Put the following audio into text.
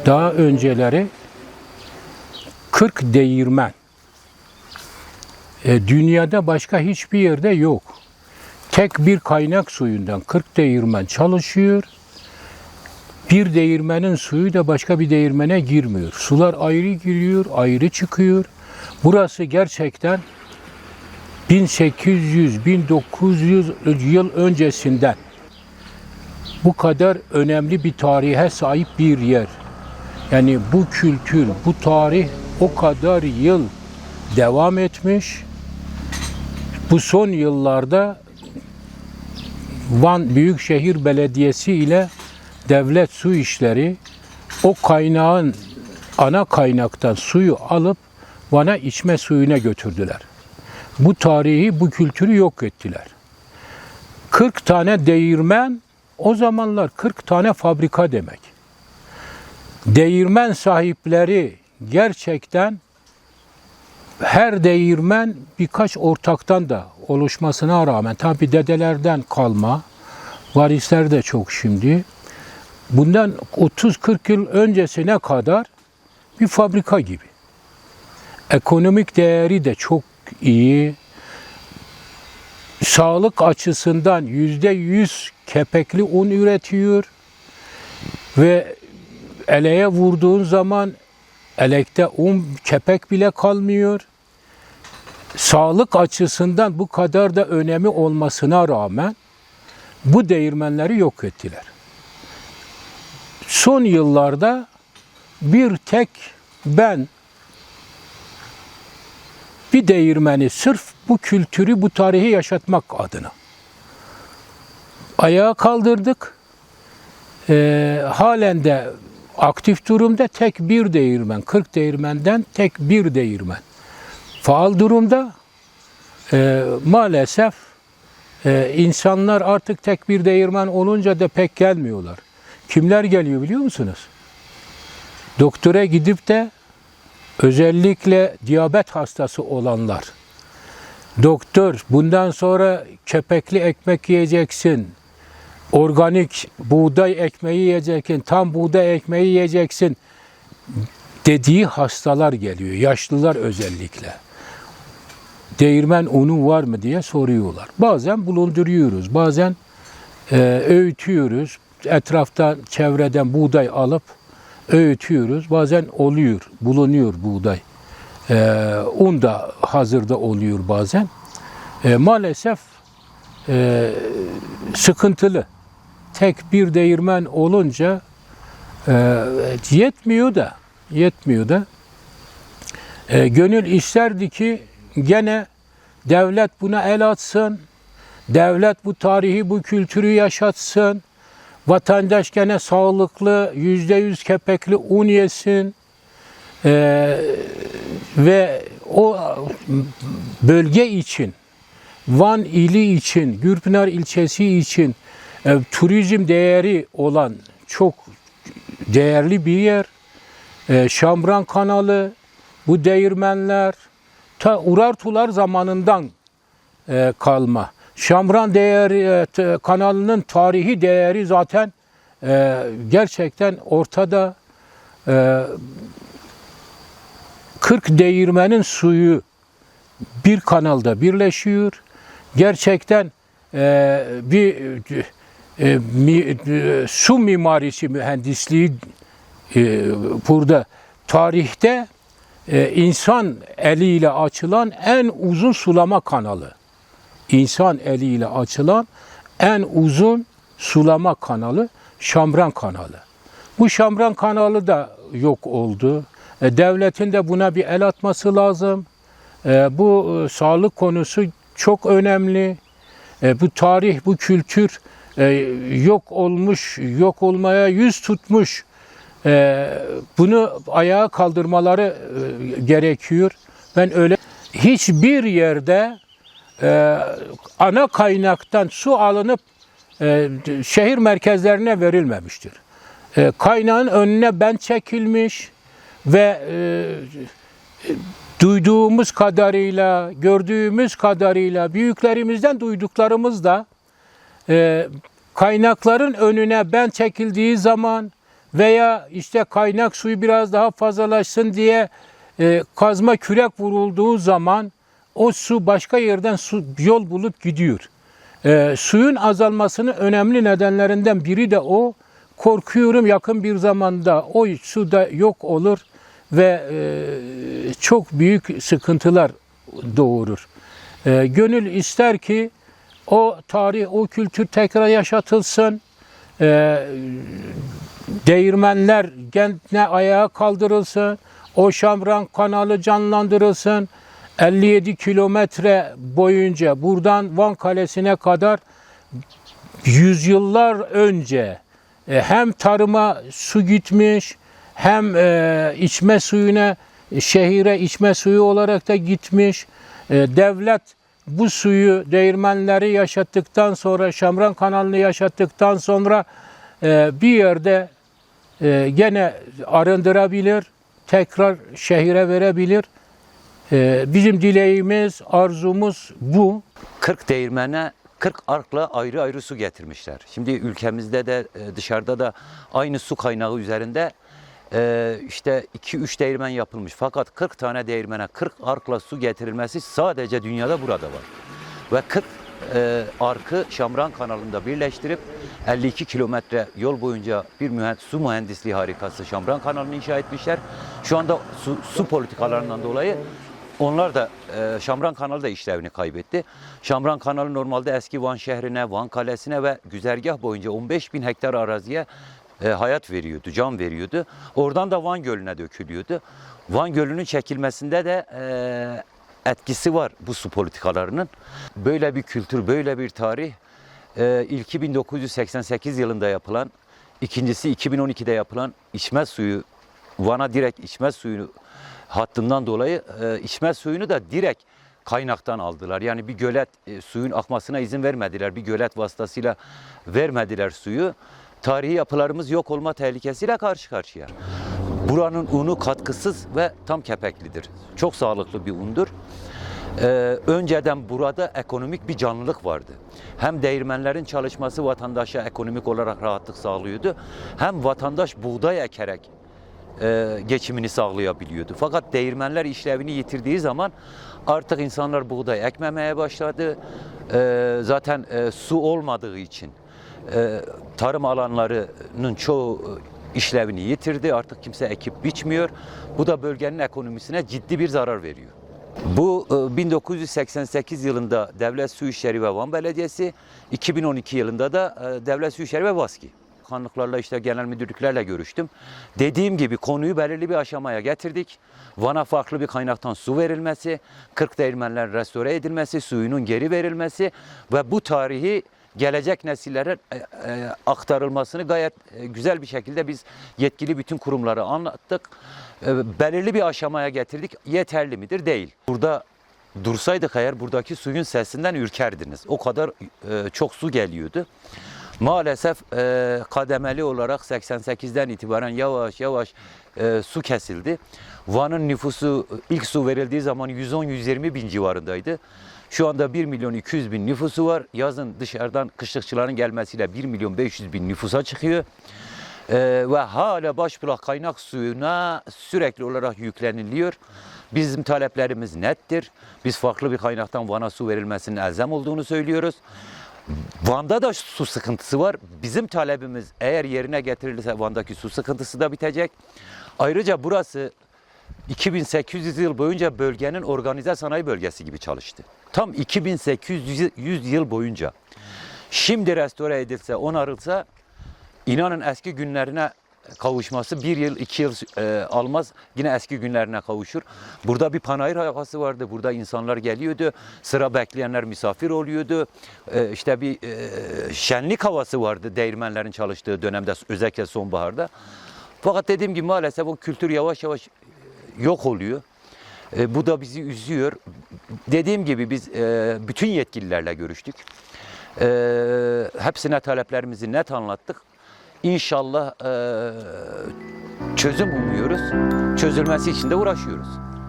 Daha önceleri 40 değirmen. Dünyada başka hiçbir yerde yok. Tek bir kaynak suyundan 40 değirmen çalışıyor. Bir değirmenin suyu da başka bir değirmene girmiyor. Sular ayrı giriyor, ayrı çıkıyor. Burası gerçekten 1800-1900 yıl öncesinden bu kadar önemli bir tarihe sahip bir yer. Yani bu kültür, bu tarih o kadar yıl devam etmiş. Bu son yıllarda Van Büyükşehir Belediyesi ile Devlet Su İşleri o kaynağın ana kaynaktan suyu alıp Van'a içme suyuna götürdüler. Bu tarihi, bu kültürü yok ettiler. 40 tane değirmen, o zamanlar 40 tane fabrika demek. Değirmen sahipleri gerçekten her değirmen birkaç ortaktan da oluşmasına rağmen, tabi dedelerden kalma, varisler de çok şimdi, bundan 30-40 yıl öncesine kadar bir fabrika gibi. Ekonomik değeri de çok iyi. Sağlık açısından %100 kepekli un üretiyor ve eleğe vurduğun zaman elekte un, kepek bile kalmıyor. Sağlık açısından bu kadar da önemi olmasına rağmen bu değirmenleri yok ettiler. Son yıllarda bir tek ben bir değirmeni sırf bu kültürü, bu tarihi yaşatmak adına ayağa kaldırdık. Halen de aktif durumda tek bir değirmen, 40 değirmenden tek bir değirmen. Faal durumda. Maalesef insanlar artık tek bir değirmen olunca da pek gelmiyorlar. Kimler geliyor biliyor musunuz? Doktora gidip de özellikle diyabet hastası olanlar. Doktor, bundan sonra kepekli ekmek yiyeceksin, organik buğday ekmeği yiyeceksin, tam buğday ekmeği yiyeceksin dediği hastalar geliyor. Yaşlılar özellikle. Değirmen unu var mı diye soruyorlar. Bazen bulunduruyoruz, bazen öğütüyoruz. Etraftan, çevreden buğday alıp öğütüyoruz. Bazen oluyor, bulunuyor buğday. Un da hazırda oluyor bazen. Maalesef sıkıntılı. Tek bir değirmen olunca yetmiyor da gönül isterdi ki gene devlet buna el atsın, devlet bu tarihi, bu kültürü yaşatsın, vatandaş gene sağlıklı, %100 kepekli un yesin ve o bölge için, Van ili için, Gürpınar ilçesi için turizm değeri olan çok değerli bir yer. Şambran Kanalı, bu değirmenler ta Urartular zamanından kalma. Şambran kanalının tarihi değeri zaten gerçekten ortada. 40 değirmenin suyu bir kanalda birleşiyor. Gerçekten su mimarisi mühendisliği burada tarihte insan eliyle açılan en uzun sulama kanalı. İnsan eliyle açılan en uzun sulama kanalı Şambran Kanalı. Bu Şambran Kanalı da yok oldu. Devletin de buna bir el atması lazım. Bu sağlık konusu çok önemli. Bu tarih, bu kültür yok olmuş, yok olmaya yüz tutmuş. Bunu ayağa kaldırmaları gerekiyor. Ben öyle hiçbir yerde ana kaynaktan su alınıp şehir merkezlerine verilmemiştir. Kaynağın önüne bent çekilmiş ve duyduğumuz kadarıyla, gördüğümüz kadarıyla, büyüklerimizden duyduklarımız da kaynakların önüne bent çekildiği zaman veya işte kaynak suyu biraz daha fazlalaşsın diye kazma kürek vurulduğu zaman o su başka yerden yol bulup gidiyor. Suyun azalmasının önemli nedenlerinden biri de o. Korkuyorum yakın bir zamanda o su da yok olur ve çok büyük sıkıntılar doğurur. Gönül ister ki o tarih, o kültür tekrar yaşatılsın. Değirmenler gene ayağa kaldırılsın. O Şamran kanalı canlandırılsın. 57 kilometre boyunca buradan Van Kalesi'ne kadar yüzyıllar önce hem tarıma su gitmiş, hem içme suyuna, şehire içme suyu olarak da gitmiş. Devlet bu suyu, değirmenleri yaşattıktan sonra, Şamran kanalını yaşattıktan sonra bir yerde gene arındırabilir, tekrar şehire verebilir. Bizim dileğimiz, arzumuz bu. 40 değirmene 40 arkla ayrı ayrı su getirmişler. Şimdi ülkemizde de dışarıda da aynı su kaynağı üzerinde işte 2-3 değirmen yapılmış. Fakat 40 tane değirmene 40 arkla su getirilmesi sadece dünyada burada var. Ve 40 arkı Şamran kanalında birleştirip 52 kilometre yol boyunca bir su mühendisliği harikası Şamran kanalını inşa etmişler. Şu anda su politikalarından dolayı onlar da Şamran kanalı da işlevini kaybetti. Şamran kanalı normalde eski Van şehrine, Van Kalesi'ne ve güzergah boyunca 15.000 hektar araziye hayat veriyordu, can veriyordu. Oradan da Van Gölü'ne dökülüyordu. Van Gölü'nün çekilmesinde de etkisi var bu su politikalarının. Böyle bir kültür, böyle bir tarih ilki 1988 yılında yapılan, ikincisi 2012'de yapılan içme suyu, Van'a direkt içme suyu hattından dolayı içme suyunu da direkt kaynaktan aldılar. Yani bir gölet suyun akmasına izin vermediler. Bir gölet vasıtasıyla vermediler suyu. Tarihi yapılarımız yok olma tehlikesiyle karşı karşıya. Buranın unu katkısız ve tam kepeklidir. Çok sağlıklı bir undur. Önceden burada ekonomik bir canlılık vardı. Hem değirmenlerin çalışması vatandaşa ekonomik olarak rahatlık sağlıyordu. Hem vatandaş buğday ekerek geçimini sağlayabiliyordu. Fakat değirmenler işlevini yitirdiği zaman artık insanlar buğday ekmemeye başladı. Zaten su olmadığı için tarım alanlarının çoğu işlevini yitirdi. Artık kimse ekip biçmiyor. Bu da bölgenin ekonomisine ciddi bir zarar veriyor. Bu 1988 yılında Devlet Su İşleri ve Van Belediyesi, 2012 yılında da Devlet Su İşleri ve VASKİ. Bakanlıklarla işte genel müdürlüklerle görüştüm. Dediğim gibi konuyu belirli bir aşamaya getirdik. Van'a farklı bir kaynaktan su verilmesi, 40 değirmenlerin restore edilmesi, suyunun geri verilmesi ve bu tarihi gelecek nesillere aktarılmasını gayet güzel bir şekilde biz yetkili bütün kurumlara anlattık. Belirli bir aşamaya getirdik. Yeterli midir? Değil. Burada dursaydık eğer buradaki suyun sesinden ürkerdiniz. O kadar çok su geliyordu. Maalesef kademeli olarak 88'den itibaren yavaş yavaş su kesildi. Van'ın nüfusu ilk su verildiği zaman 110-120 bin civarındaydı. Şu anda 1.200.000 nüfusu var. Yazın dışarıdan kışlıkçıların gelmesiyle 1.500.000 nüfusa çıkıyor. Ve hala Başbulak kaynak suyuna sürekli olarak yükleniliyor. Bizim taleplerimiz nettir. Biz farklı bir kaynaktan Van'a su verilmesinin elzem olduğunu söylüyoruz. Van'da da su sıkıntısı var. Bizim talebimiz eğer yerine getirilirse Van'daki su sıkıntısı da bitecek. Ayrıca burası 2800 yıl boyunca bölgenin organize sanayi bölgesi gibi çalıştı. Tam 2800 yıl boyunca. Şimdi restore edilse, onarılsa inanın eski günlerine kavuşması 1 yıl 2 yıl almaz. Yine eski günlerine kavuşur. Burada bir panayır havası vardı. Burada insanlar geliyordu. Sıra bekleyenler misafir oluyordu. İşte bir şenlik havası vardı değirmenlerin çalıştığı dönemde, özellikle sonbaharda. Fakat dediğim gibi maalesef o kültür yavaş yavaş yok oluyor. Bu da bizi üzüyor. Dediğim gibi biz bütün yetkililerle görüştük. Hepsine taleplerimizi net anlattık. İnşallah çözüm umuyoruz. Çözülmesi için de uğraşıyoruz.